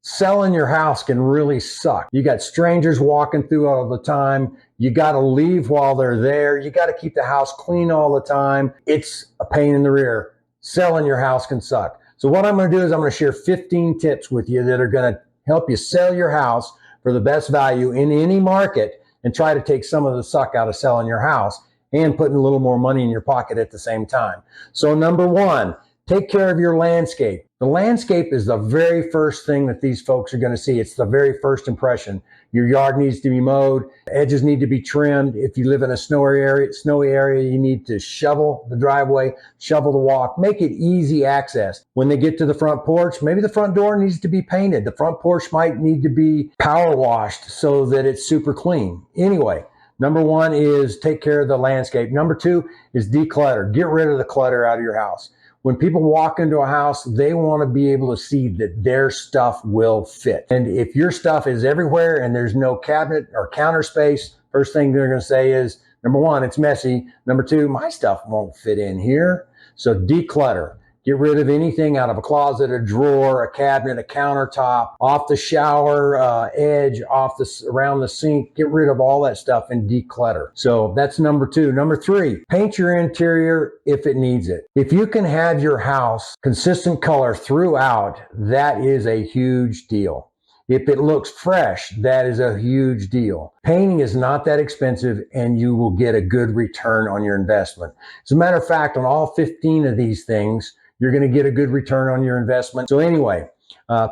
Selling your house can really suck. You got strangers walking through all the time. You got to leave while they're there. You got to keep the house clean all the time. It's a pain in the rear. Selling your house can suck. So what I'm going to do is I'm going to share 15 tips with you that are going to help you sell your house for the best value in any market and try to take some of the suck out of selling your house and putting a little more money in your pocket at the same time. So number one, take care of your landscape. The landscape is the very first thing that these folks are going to see. It's the very first impression. Your yard needs to be mowed. Edges need to be trimmed. If you live in a snowy area, you need to shovel the driveway, shovel the walk, make it easy access. When they get to the front porch, maybe the front door needs to be painted. The front porch might need to be power washed so that it's super clean. Anyway, number one is take care of the landscape. Number two is declutter. Get rid of the clutter out of your house. When people walk into a house, they want to be able to see that their stuff will fit. And if your stuff is everywhere and there's no cabinet or counter space, first thing they're going to say is, number one, it's messy. Number two, my stuff won't fit in here. So declutter. Get rid of anything out of a closet, a drawer, a cabinet, a countertop, off the shower edge, around the sink. Get rid of all that stuff and declutter. So that's number two. Number three, paint your interior if it needs it. If you can have your house consistent color throughout, that is a huge deal. If it looks fresh, that is a huge deal. Painting is not that expensive and you will get a good return on your investment. As a matter of fact, on all 15 of these things, you're going to get a good return on your investment. So anyway,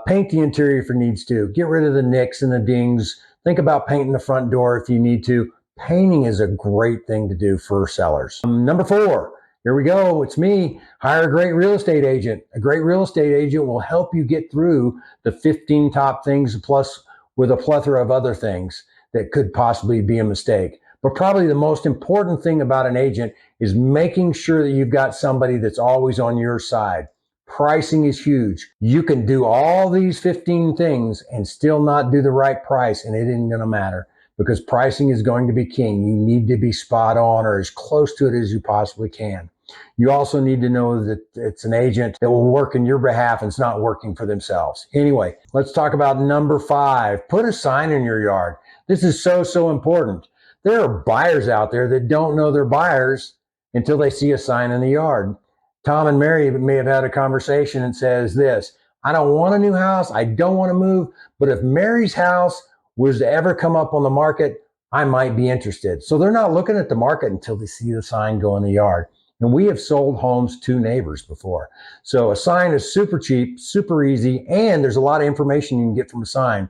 paint the interior if it needs to. Get rid of the nicks and the dings. Think about painting the front door if you need to. Painting is a great thing to do for sellers. Number four, here we go. It's me. Hire a great real estate agent. A great real estate agent will help you get through the 15 top things plus with a plethora of other things that could possibly be a mistake. But probably the most important thing about an agent is making sure that you've got somebody that's always on your side. Pricing is huge. You can do all these 15 things and still not do the right price, and it isn't going to matter because pricing is going to be king. You need to be spot on or as close to it as you possibly can. You also need to know that it's an agent that will work in your behalf and it's not working for themselves. Anyway, let's talk about number five. Put a sign in your yard. This is so important. There are buyers out there that don't know they're buyers until they see a sign in the yard. Tom and Mary may have had a conversation and says this, I don't want a new house. I don't want to move. But if Mary's house was to ever come up on the market, I might be interested. So they're not looking at the market until they see the sign go in the yard. And we have sold homes to neighbors before. So a sign is super cheap, super easy, and there's a lot of information you can get from a sign.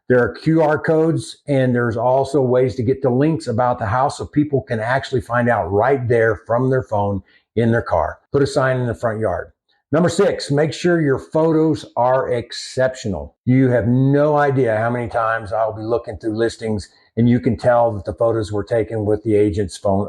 There are QR codes, and there's also ways to get the links about the house so people can actually find out right there from their phone in their car. Put a sign in the front yard. Number six, make sure your photos are exceptional. You have no idea how many times I'll be looking through listings and you can tell that the photos were taken with the agent's phone.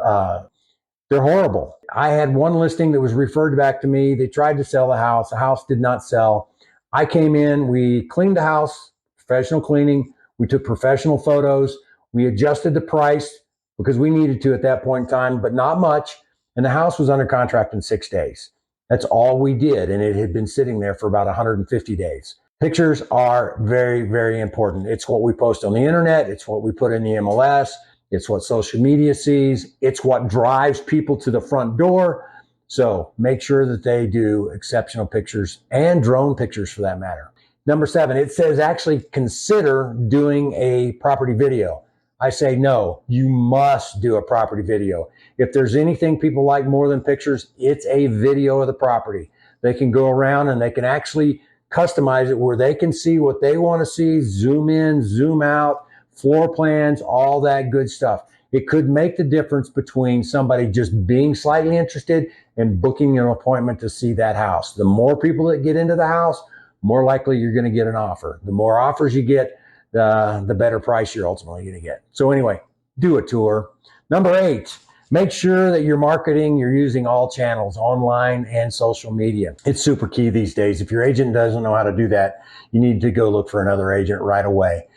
They're horrible. I had one listing that was referred back to me. They tried to sell the house. The house did not sell. I came in, we cleaned the house, professional cleaning. We took professional photos. We adjusted the price because we needed to at that point in time, but not much. And the house was under contract in 6 days. That's all we did. And it had been sitting there for about 150 days. Pictures are very important. It's what we post on the internet. It's what we put in the MLS. It's what social media sees. It's what drives people to the front door. So make sure that they do exceptional pictures and drone pictures for that matter. Number seven, it says actually consider doing a property video. I say no, you must do a property video. If there's anything people like more than pictures, it's a video of the property. They can go around and they can actually customize it where they can see what they want to see, zoom in, zoom out, floor plans, all that good stuff. It could make the difference between somebody just being slightly interested and booking an appointment to see that house. The more people that get into the house, more likely you're going to get an offer. The more offers you get, the better price you're ultimately going to get. So anyway, do a tour. Number eight, make sure that you're using all channels, online and social media. It's super key these days. If your agent doesn't know how to do that, you need to go look for another agent right away.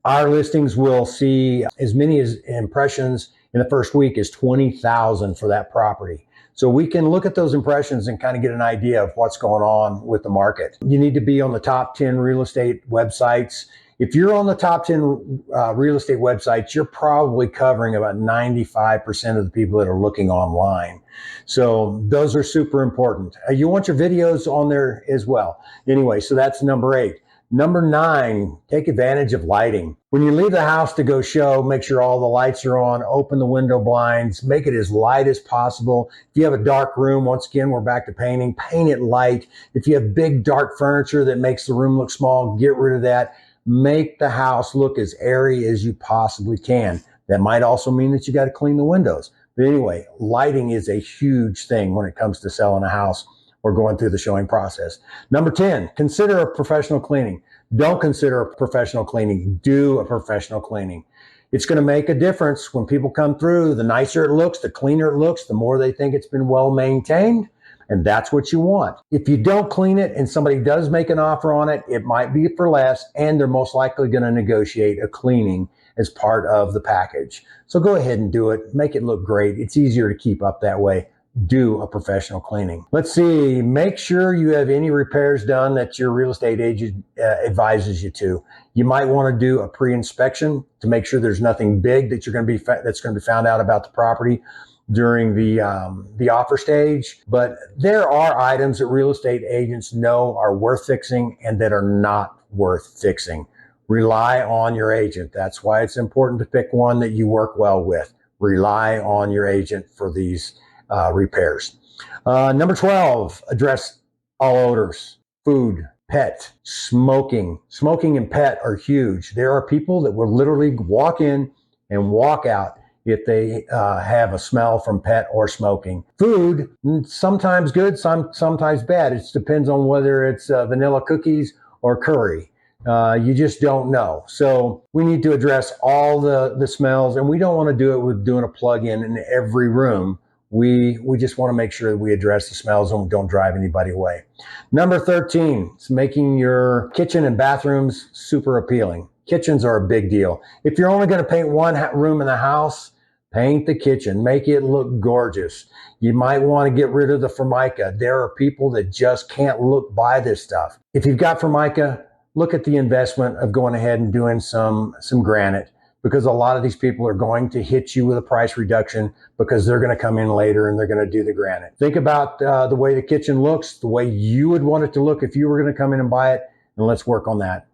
Our listings will see as many as impressions in the first week as 20,000 for that property. So we can look at those impressions and kind of get an idea of what's going on with the market. You need to be on the top 10 real estate websites. If you're on the top 10 real estate websites, you're probably covering about 95% of the people that are looking online. So those are super important. You want your videos on there as well. Anyway, so that's number 8. Number 9, take advantage of lighting. When you leave the house to go show, make sure all the lights are on, open the window blinds, make it as light as possible. If you have a dark room, once again, we're back to painting, paint it light. If you have big dark furniture that makes the room look small, get rid of that. Make the house look as airy as you possibly can. That might also mean that you got to clean the windows. But anyway, lighting is a huge thing when it comes to selling a house or going through the showing process. Number 10, consider a professional cleaning. Don't consider a professional cleaning. Do a professional cleaning. It's going to make a difference when people come through. The nicer it looks, the cleaner it looks, the more they think it's been well maintained. And that's what you want. If you don't clean it and somebody does make an offer on it, it might be for less, and they're most likely going to negotiate a cleaning as part of the package. So go ahead and do it. Make it look great. It's easier to keep up that way. Do a professional cleaning. Let's see, make sure you have any repairs done that your real estate agent advises you to. You might want to do a pre-inspection to make sure there's nothing big that that's going to be found out about the property during the offer stage. But there are items that real estate agents know are worth fixing and that are not worth fixing. Rely on your agent. That's why it's important to pick one that you work well with. Rely on your agent for these repairs. Number 12, address all odors, food, pet, smoking. Smoking and pet are huge. There are people that will literally walk in and walk out if they have a smell from pet or smoking. Food, sometimes good, sometimes bad. It depends on whether it's vanilla cookies or curry. You just don't know. So we need to address all the smells, and we don't want to do it with doing a plug-in in every room. We just want to make sure that we address the smells and don't drive anybody away. Number 13 is making your kitchen and bathrooms super appealing. Kitchens are a big deal. If you're only going to paint one room in the house, paint the kitchen. Make it look gorgeous. You might want to get rid of the Formica. There are people that just can't look by this stuff. If you've got Formica, look at the investment of going ahead and doing some granite, because a lot of these people are going to hit you with a price reduction because they're going to come in later and they're going to do the granite. Think about the way the kitchen looks, the way you would want it to look if you were going to come in and buy it, and let's work on that.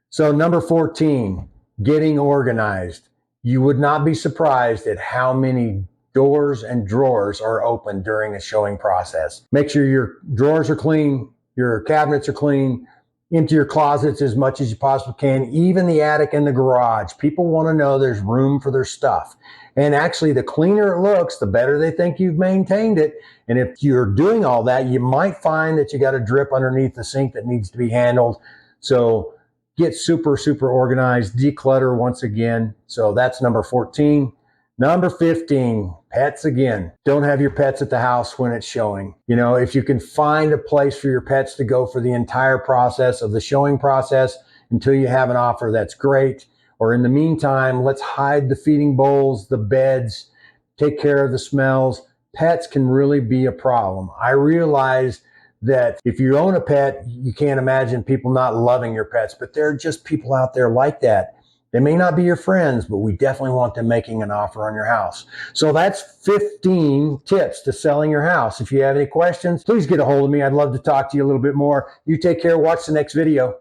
So number 14, getting organized. You would not be surprised at how many doors and drawers are open during a showing process. Make sure your drawers are clean, your cabinets are clean, empty your closets as much as you possibly can, even the attic and the garage. People want to know there's room for their stuff. And actually, the cleaner it looks, the better they think you've maintained it. And if you're doing all that, you might find that you got a drip underneath the sink that needs to be handled. So get super, super organized. Declutter once again. So that's number 14. Number 15, pets again. Don't have your pets at the house when it's showing. You know, if you can find a place for your pets to go for the entire process of the showing process until you have an offer, that's great. Or in the meantime, let's hide the feeding bowls, the beds, take care of the smells. Pets can really be a problem. I realize that if you own a pet, you can't imagine people not loving your pets, but there are just people out there like that. They may not be your friends, but we definitely want them making an offer on your house. So that's 15 tips to selling your house. If you have any questions, please get a hold of me. I'd love to talk to you a little bit more. You take care. Watch the next video.